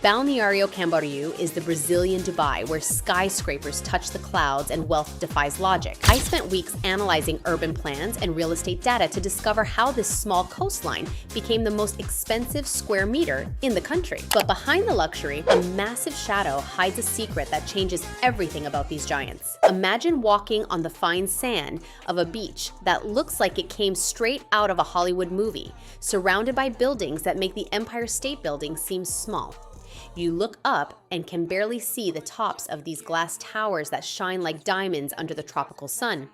Balneário Camboriú is the Brazilian Dubai, where skyscrapers touch the clouds and wealth defies logic. I spent weeks analyzing urban plans and real estate data to discover how this small coastline became the most expensive square meter in the country. But behind the luxury, a massive shadow hides a secret that changes everything about these giants. Imagine walking on the fine sand of a beach that looks like it came straight out of a Hollywood movie, surrounded by buildings that make the Empire State Building seem small. You look up and can barely see the tops of these glass towers that shine like diamonds under the tropical sun.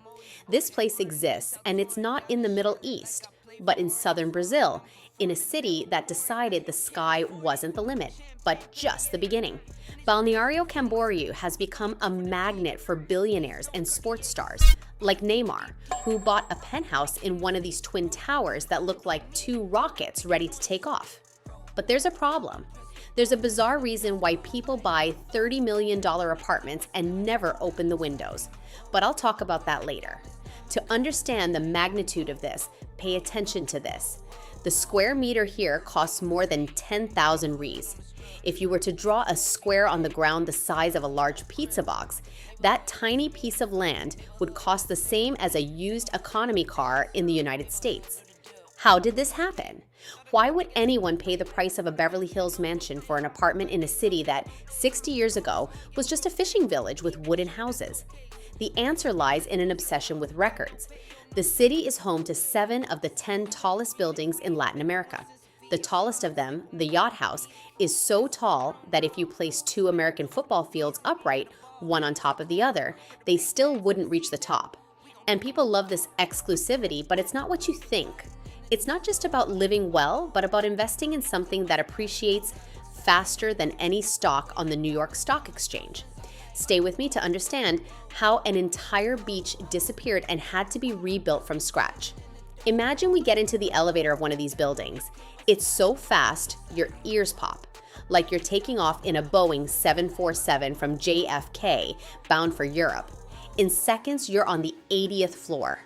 This place exists, and it's not in the Middle East, but in southern Brazil, in a city that decided the sky wasn't the limit, but just the beginning. Balneário Camboriú has become a magnet for billionaires and sports stars, like Neymar, who bought a penthouse in one of these twin towers that look like two rockets ready to take off. But there's a problem. There's a bizarre reason why people buy $30 million apartments and never open the windows, but I'll talk about that later. To understand the magnitude of this, pay attention to this. The square meter here costs more than 10,000 reais. If you were to draw a square on the ground the size of a large pizza box, that tiny piece of land would cost the same as a used economy car in the United States. How did this happen? Why would anyone pay the price of a Beverly Hills mansion for an apartment in a city that 60 years ago was just a fishing village with wooden houses? The answer lies in an obsession with records. The city is home to 7 of the 10 tallest buildings in Latin America. The tallest of them, the Yacht House, is so tall that if you place 2 American football fields upright, one on top of the other, they still wouldn't reach the top. And people love this exclusivity, but it's not what you think. It's not just about living well, but about investing in something that appreciates faster than any stock on the New York Stock Exchange. Stay with me to understand how an entire beach disappeared and had to be rebuilt from scratch. Imagine we get into the elevator of one of these buildings. It's so fast, your ears pop, like you're taking off in a Boeing 747 from JFK, bound for Europe. In seconds, you're on the 80th floor.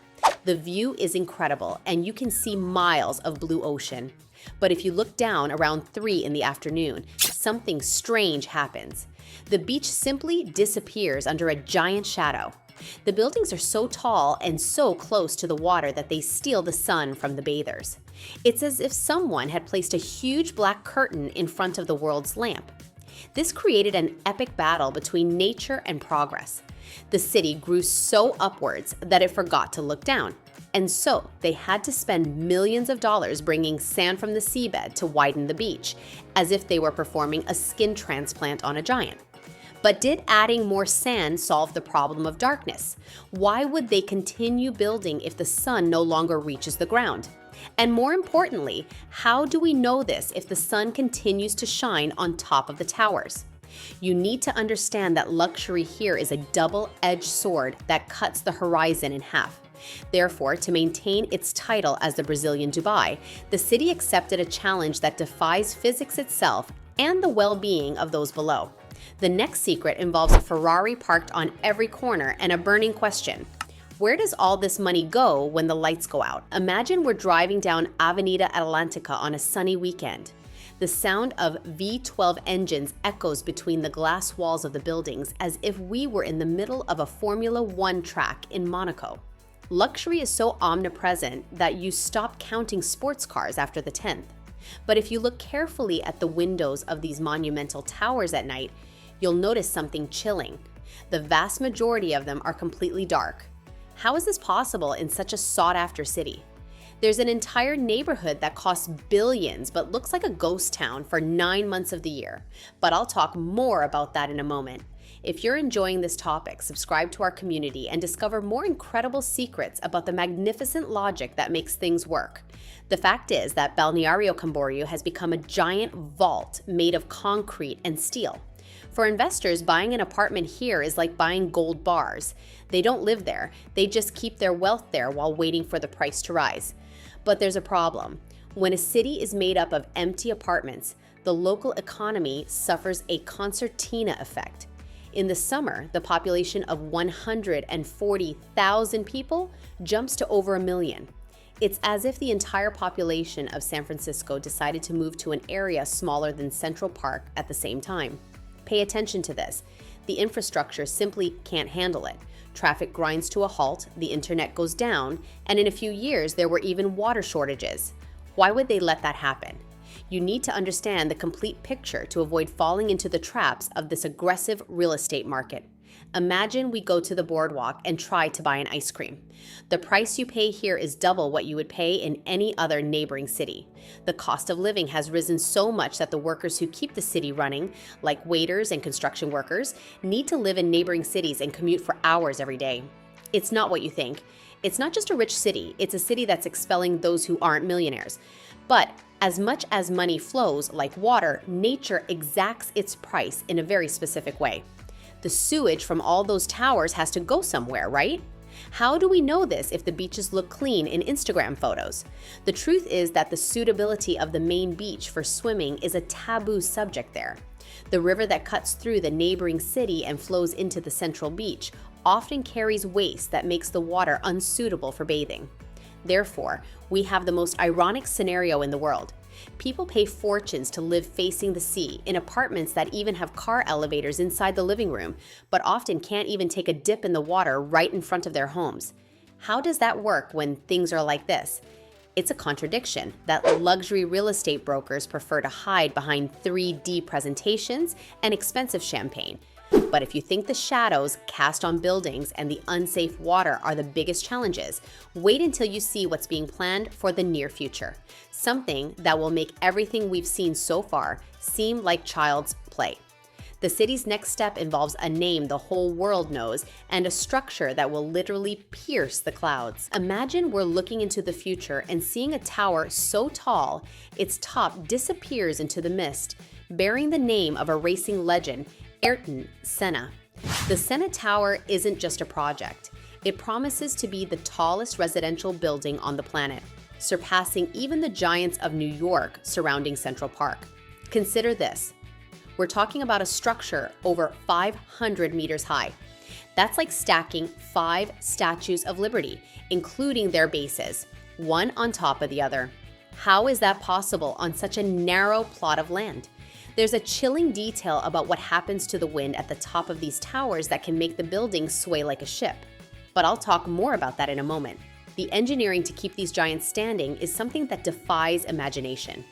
The view is incredible, and you can see miles of blue ocean. But if you look down around 3 in the afternoon, something strange happens. The beach simply disappears under a giant shadow. The buildings are so tall and so close to the water that they steal the sun from the bathers. It's as if someone had placed a huge black curtain in front of the world's lamp. This created an epic battle between nature and progress. The city grew so upwards that it forgot to look down. And so they had to spend millions of dollars bringing sand from the seabed to widen the beach, as if they were performing a skin transplant on a giant. But did adding more sand solve the problem of darkness? Why would they continue building if the sun no longer reaches the ground? And more importantly, how do we know this if the sun continues to shine on top of the towers? You need to understand that luxury here is a double-edged sword that cuts the horizon in half. Therefore, to maintain its title as the Brazilian Dubai, the city accepted a challenge that defies physics itself and the well-being of those below. The next secret involves a Ferrari parked on every corner and a burning question. Where does all this money go when the lights go out? Imagine we're driving down Avenida Atlantica on a sunny weekend. The sound of V12 engines echoes between the glass walls of the buildings as if we were in the middle of a Formula One track in Monaco. Luxury is so omnipresent that you stop counting sports cars after the 10th. But if you look carefully at the windows of these monumental towers at night, you'll notice something chilling. The vast majority of them are completely dark. How is this possible in such a sought-after city? There's an entire neighborhood that costs billions but looks like a ghost town for 9 months of the year. But I'll talk more about that in a moment. If you're enjoying this topic, subscribe to our community and discover more incredible secrets about the magnificent logic that makes things work. The fact is that Balneário Camboriú has become a giant vault made of concrete and steel. For investors, buying an apartment here is like buying gold bars. They don't live there, they just keep their wealth there while waiting for the price to rise. But there's a problem. When a city is made up of empty apartments, the local economy suffers a concertina effect. In the summer, the population of 140,000 people jumps to over 1 million. It's as if the entire population of San Francisco decided to move to an area smaller than Central Park at the same time. Pay attention to this. The infrastructure simply can't handle it. Traffic grinds to a halt, the internet goes down, and in a few years there were even water shortages. Why would they let that happen? You need to understand the complete picture to avoid falling into the traps of this aggressive real estate market. Imagine we go to the boardwalk and try to buy an ice cream. The price you pay here is double what you would pay in any other neighboring city. The cost of living has risen so much that the workers who keep the city running, like waiters and construction workers, need to live in neighboring cities and commute for hours every day. It's not what you think. It's not just a rich city, it's a city that's expelling those who aren't millionaires. But as much as money flows, like water, nature exacts its price in a very specific way. The sewage from all those towers has to go somewhere, right? How do we know this if the beaches look clean in Instagram photos? The truth is that the suitability of the main beach for swimming is a taboo subject there. The river that cuts through the neighboring city and flows into the central beach often carries waste that makes the water unsuitable for bathing. Therefore, we have the most ironic scenario in the world. People pay fortunes to live facing the sea in apartments that even have car elevators inside the living room, but often can't even take a dip in the water right in front of their homes. How does that work when things are like this? It's a contradiction that luxury real estate brokers prefer to hide behind 3D presentations and expensive champagne. But if you think the shadows cast on buildings and the unsafe water are the biggest challenges, wait until you see what's being planned for the near future. Something that will make everything we've seen so far seem like child's play. The city's next step involves a name the whole world knows and a structure that will literally pierce the clouds. Imagine we're looking into the future and seeing a tower so tall, its top disappears into the mist, bearing the name of a racing legend, Ayrton Senna. The Senna Tower isn't just a project. It promises to be the tallest residential building on the planet, surpassing even the giants of New York surrounding Central Park. Consider this. We're talking about a structure over 500 meters high. That's like stacking 5 statues of liberty, including their bases, one on top of the other. How is that possible on such a narrow plot of land? There's a chilling detail about what happens to the wind at the top of these towers that can make the building sway like a ship. But I'll talk more about that in a moment. The engineering to keep these giants standing is something that defies imagination.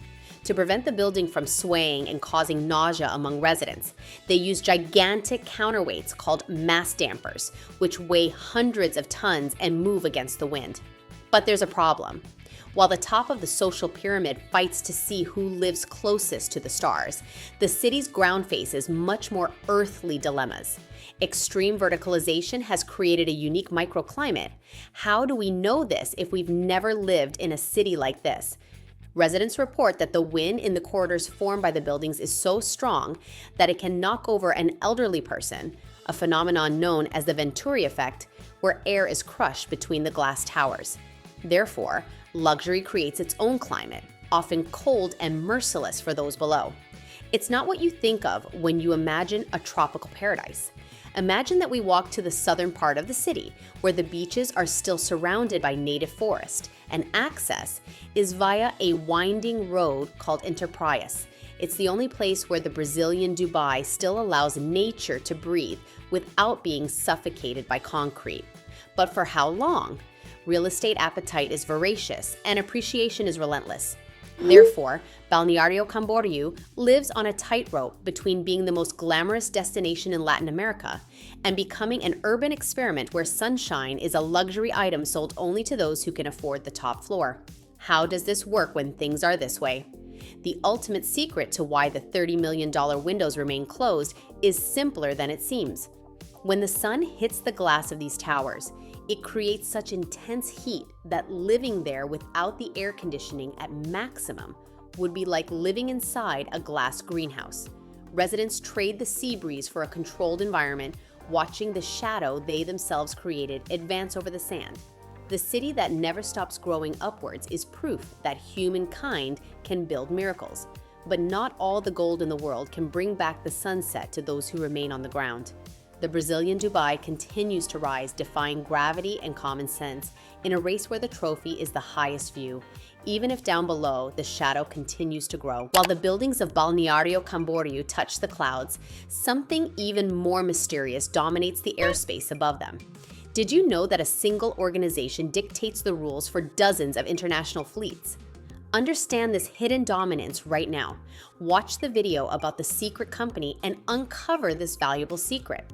To prevent the building from swaying and causing nausea among residents, they use gigantic counterweights called mass dampers, which weigh hundreds of tons and move against the wind. But there's a problem. While the top of the social pyramid fights to see who lives closest to the stars, the city's ground faces much more earthly dilemmas. Extreme verticalization has created a unique microclimate. How do we know this if we've never lived in a city like this? Residents report that the wind in the corridors formed by the buildings is so strong that it can knock over an elderly person, a phenomenon known as the Venturi effect, where air is crushed between the glass towers. Therefore, luxury creates its own climate, often cold and merciless for those below. It's not what you think of when you imagine a tropical paradise. Imagine that we walk to the southern part of the city, where the beaches are still surrounded by native forest, and access is via a winding road called Enterprise. It's the only place where the Brazilian Dubai still allows nature to breathe without being suffocated by concrete. But for how long? Real estate appetite is voracious and appreciation is relentless. Therefore, Balneário Camboriú lives on a tightrope between being the most glamorous destination in Latin America and becoming an urban experiment where sunshine is a luxury item sold only to those who can afford the top floor. How does this work when things are this way? The ultimate secret to why the $30 million windows remain closed is simpler than it seems. When the sun hits the glass of these towers, it creates such intense heat that living there without the air conditioning at maximum would be like living inside a glass greenhouse. Residents trade the sea breeze for a controlled environment, watching the shadow they themselves created advance over the sand. The city that never stops growing upwards is proof that humankind can build miracles. But not all the gold in the world can bring back the sunset to those who remain on the ground. The Brazilian Dubai continues to rise, defying gravity and common sense, in a race where the trophy is the highest view, even if down below, the shadow continues to grow. While the buildings of Balneário Camboriú touch the clouds, something even more mysterious dominates the airspace above them. Did you know that a single organization dictates the rules for dozens of international fleets? Understand this hidden dominance right now. Watch the video about the secret company and uncover this valuable secret.